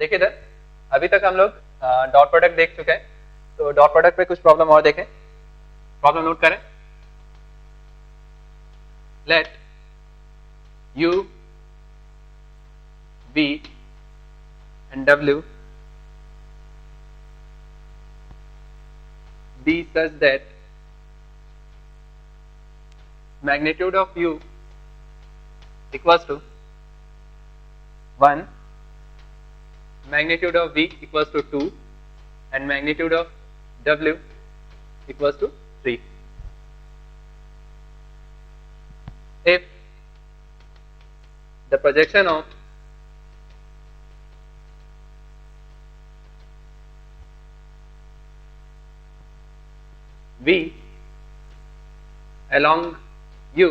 देखिए इधर अभी तक हम लोग डॉट प्रोडक्ट देख चुके हैं, तो डॉट प्रोडक्ट पे कुछ प्रॉब्लम और देखें। प्रॉब्लम नोट करें। Let u v and w be such that magnitude of u equals to 1, magnitude of v equals to 2 and magnitude of w equals to 3. If the projection of v along u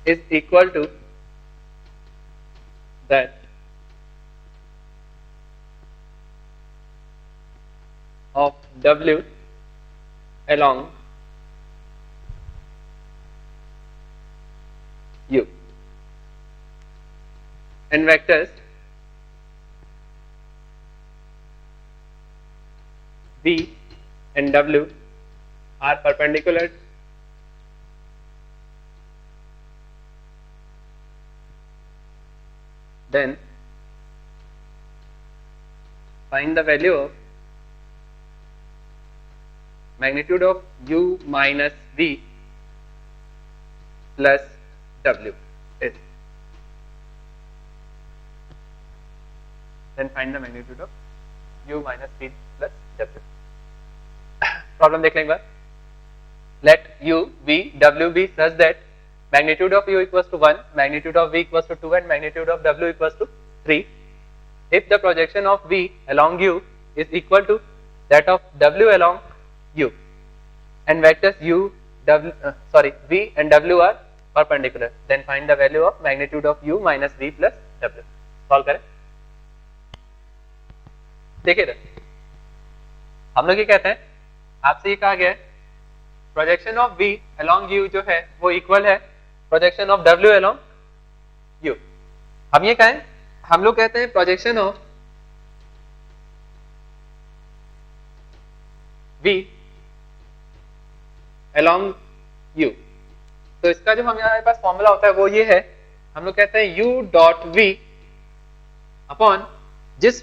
is equal to that of w along u, and vectors v and w are perpendicular then find the value of magnitude of u minus v plus w is, then find the magnitude of u minus v plus w. Problem देख लें एक बार। Let u v w be such that magnitude of u equals to 1, magnitude of v equals to 2 and magnitude of w equals to 3. If the projection of v along u is equal to that of w along u and vectors u w v and w are perpendicular, then find the value of magnitude of u minus v plus w. Solve करें। देखिए हम लोग ये कहते हैं, आपसे ये कहा गया है projection of v along u जो है वो इक्वल है projection of w along u। हम ये कहें, हम लोग कहते हैं projection of v along u, तो इसका जो हमारे पास फॉर्मूला होता है वो ये है, हम लोग कहते हैं u डॉट v अपॉन जिस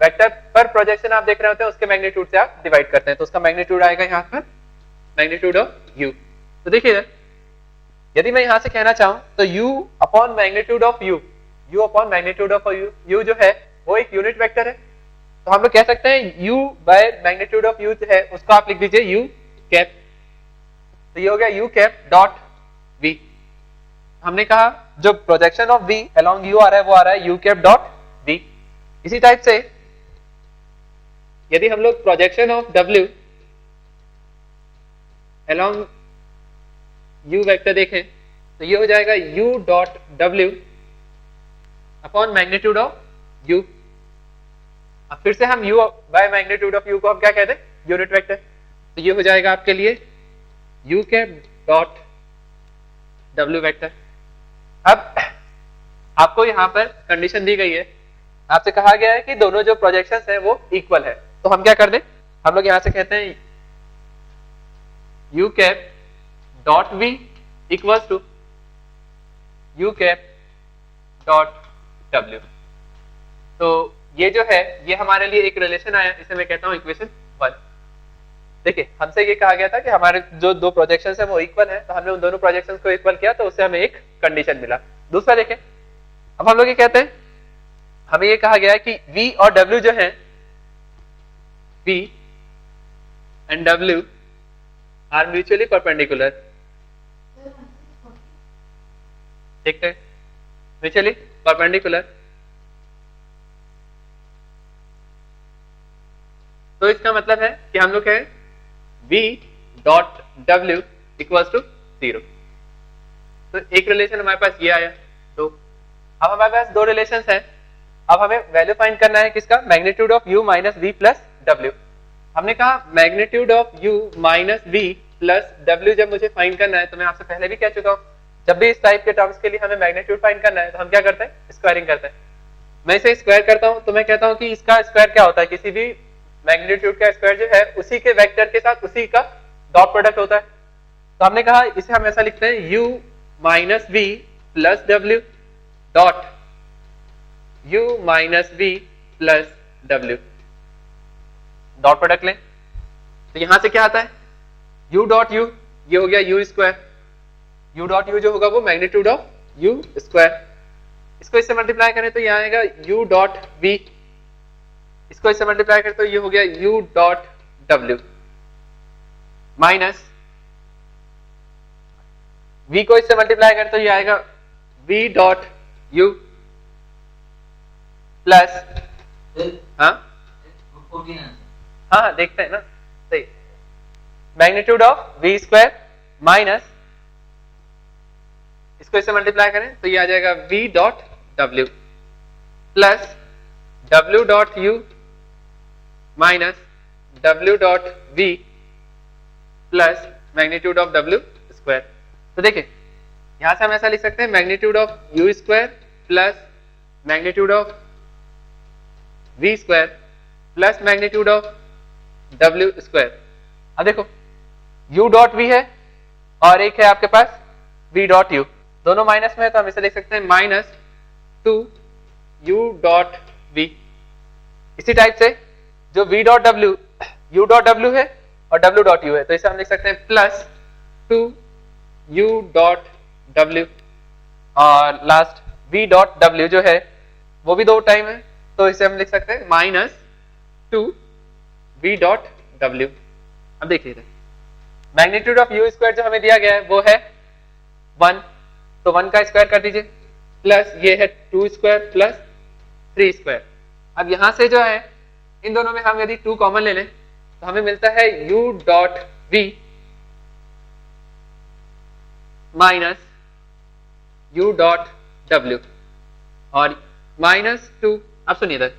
वेक्टर पर प्रोजेक्शन आप देख रहे होते हैं उसके मैग्नीट्यूड से आप डिवाइड करते हैं, तो उसका मैग्नीट्यूड आएगा यहाँ पर मैग्नीट्यूड ऑफ u। तो देखिए यदि मैं यहां से कहना चाहूं तो u upon magnitude of u upon magnitude of u जो है वो एक यूनिट वेक्टर है, तो हम लोग कह सकते हैं u by magnitude of u जो है उसको आप लिख दीजिए u कैप, तो ये हो गया u कैप डॉट v। हमने कहा जो projection of v along u आ रहा है वो आ रहा है u कैप डॉट v। इसी टाइप से यदि हम लोग projection of w along u vector देखें तो ये हो जाएगा u dot w upon magnitude of u। अब फिर से हम u by magnitude of u को हम क्या कहते हैं, यूनिट वेक्टर, तो ये हो जाएगा आपके लिए u cap dot w vector. अब आपको यहां पर कंडीशन दी गई है, आपसे कहा गया है कि दोनों जो प्रोजेक्शंस हैं वो इक्वल है, तो हम क्या कर दें, हम लोग यहां से कहते हैं u cap dot v equals to u cap dot w। तो ये जो है ये हमारे लिए एक रिलेशन आया, इसे मैं कहता हूं इक्वेशन 1। देखिए हमसे ये कहा गया था कि हमारे जो दो प्रोजेक्शंस हैं वो इक्वल हैं, तो हमने उन दोनों प्रोजेक्शंस को इक्वल किया तो उससे हमें एक कंडीशन मिला। दूसरा देखें, अब हम लोग ये कहते हैं, हमें ये कहा गया है कि v और w जो है v and w are mutually perpendicular, ठीक है, म्यूचुअली परपेंडिकुलर। तो इसका मतलब है कि हम लोग कहें v dot w equals to 0। तो एक रिलेशन हमारे पास ये आया, दो। अब हमारे पास दो रिलेशन हैं, अब हमें वैल्यू फाइंड करना है किसका, magnitude of u minus v plus w। हमने कहा magnitude of u minus v plus W जब मुझे फाइंड करना है, तो मैं आपसे पहले भी कह चुका हूँ, जब भी इस टाइप के टर्म्स के लिए हमें मैग्नीट्यूड फाइंड करना है तो हम क्या करते हैं, स्क्वायरिंग करते हैं। मैं इसे स्क्वायर करता हूं तो मैं कहता हूं कि इसका स्क्वायर क्या होता है, किसी भी मैग्नीट्यूड का स्क्वायर जो है उसी के वेक्टर के साथ उसी का डॉट प्रोडक्ट होता है। तो हमने कहा इसे हम ऐसा लिखते हैं u माइनस वी प्लस डब्ल्यू dot u minus v plus डब्ल्यू, डॉट प्रोडक्ट लें तो यहां से क्या आता है u डॉट u, ये हो गया u square, u dot u जो होगा वो मैग्नीट्यूड ऑफ u स्क्वायर, इसको इससे मल्टीप्लाई करें तो यहां आएगा u डॉट v, इसको इससे मल्टीप्लाई करें तो ये हो गया u dot w, minus v को इससे मल्टीप्लाई करें तो ये आएगा v डॉट u प्लस हाँ देखते हैं ना, सही, magnitude of v square minus इसको इससे मल्टीप्लाई करें तो ये आ जाएगा v dot w plus w dot u minus w dot v plus magnitude of w square. तो देखिए यहां से हम ऐसा लिख सकते हैं magnitude of u square plus magnitude of v square plus magnitude of w square. अब देखो u डॉट v है और एक है आपके पास v डॉट u, दोनों माइनस में है तो हम इसे लिख सकते हैं माइनस 2 u डॉट v। इसी टाइप से जो v dot w u dot w है और w डॉट u है तो इसे हम लिख सकते हैं प्लस 2 u डॉट w, और लास्ट v डॉट w जो है वो भी दो टाइम है तो इसे हम लिख सकते हैं माइनस 2 v डॉट w। अब देखिए मैग्नीट्यूड ऑफ u स्क्वायर जो हमें दिया गया है वो है 1, तो 1 का स्क्वायर कर दीजिए, प्लस ये है 2 स्क्वायर प्लस 3 स्क्वायर। अब यहां से जो है इन दोनों में हम यदि 2 कॉमन ले लें तो हमें मिलता है u dot v minus u dot w और माइनस 2। अब सुनिए इधर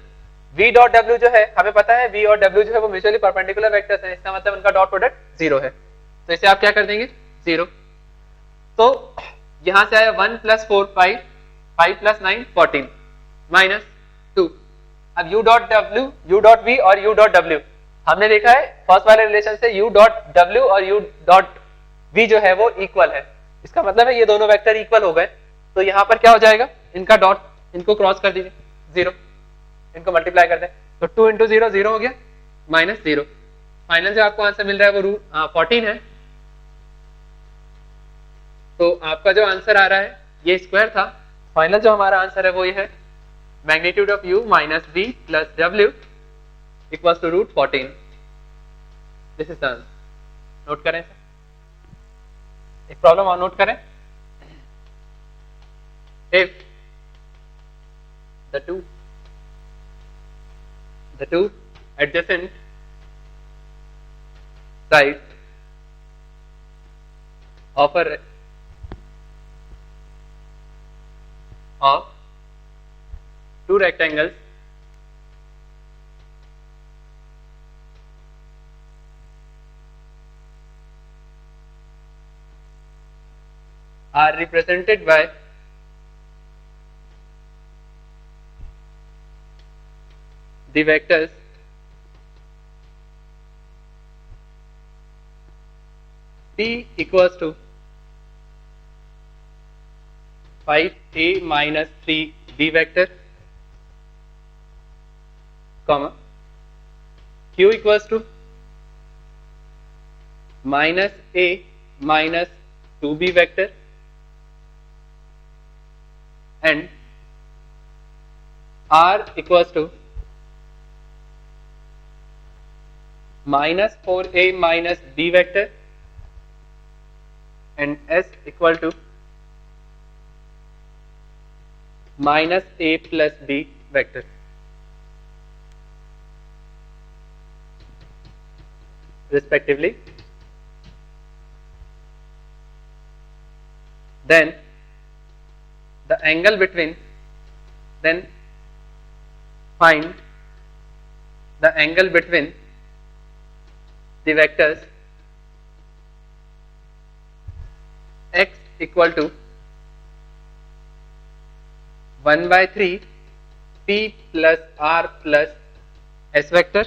v डॉट w जो है हमें पता है v और w जो है वो म्यूचुअली परपेंडिकुलर वेक्टर्स हैं, इसका मतलब उनका डॉट प्रोडक्ट 0 है, तो इसे आप क्या कर देंगे 0। तो यहां से आया 1 प्लस 4 5, 5 प्लस 9 14 माइनस 2। अब u dot w, u dot v और u डॉट w हमने देखा है फर्स्ट वाले रिलेशन से u डॉट w और u डॉट v जो है वो इक्वल है, इसका मतलब है ये दोनों वेक्टर इक्वल हो गए। तो यहां पर क्या हो जाएगा, इनका डॉट इनको क्रॉस कर दीजिए 0, इनको मल्टीप्लाई कर दें तो 2 इंटू 0 0 हो गया माइनस 0। फाइनल जो आपको आंसर मिल रहा है वो रूट 14 है। तो आपका जो आंसर आ रहा है ये स्क्वायर था, फाइनल जो हमारा आंसर है वो ये है magnitude of u minus v plus w equals to root 14। This is the answer. Note करें सर, एक प्रॉब्लम और नोट करें। If the two adjacent sides of two rectangles are represented by the vectors p equals to 5a minus 3b vector, comma q equals to minus a minus 2b vector and r equals to minus 4a minus b vector and s equal to minus a plus b vector. Respectively. Then the angle between, then find the angle between the vectors equal to 1/3 p plus r plus s vector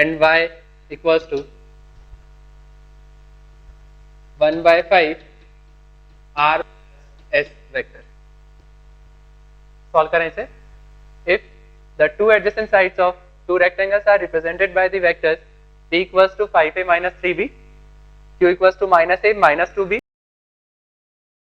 and y equals to 1/5 r s vector. Solve करें इसे. If the two adjacent sides of two rectangles are represented by the vectors p equals to 5a minus 3b, q equals to minus a minus 2b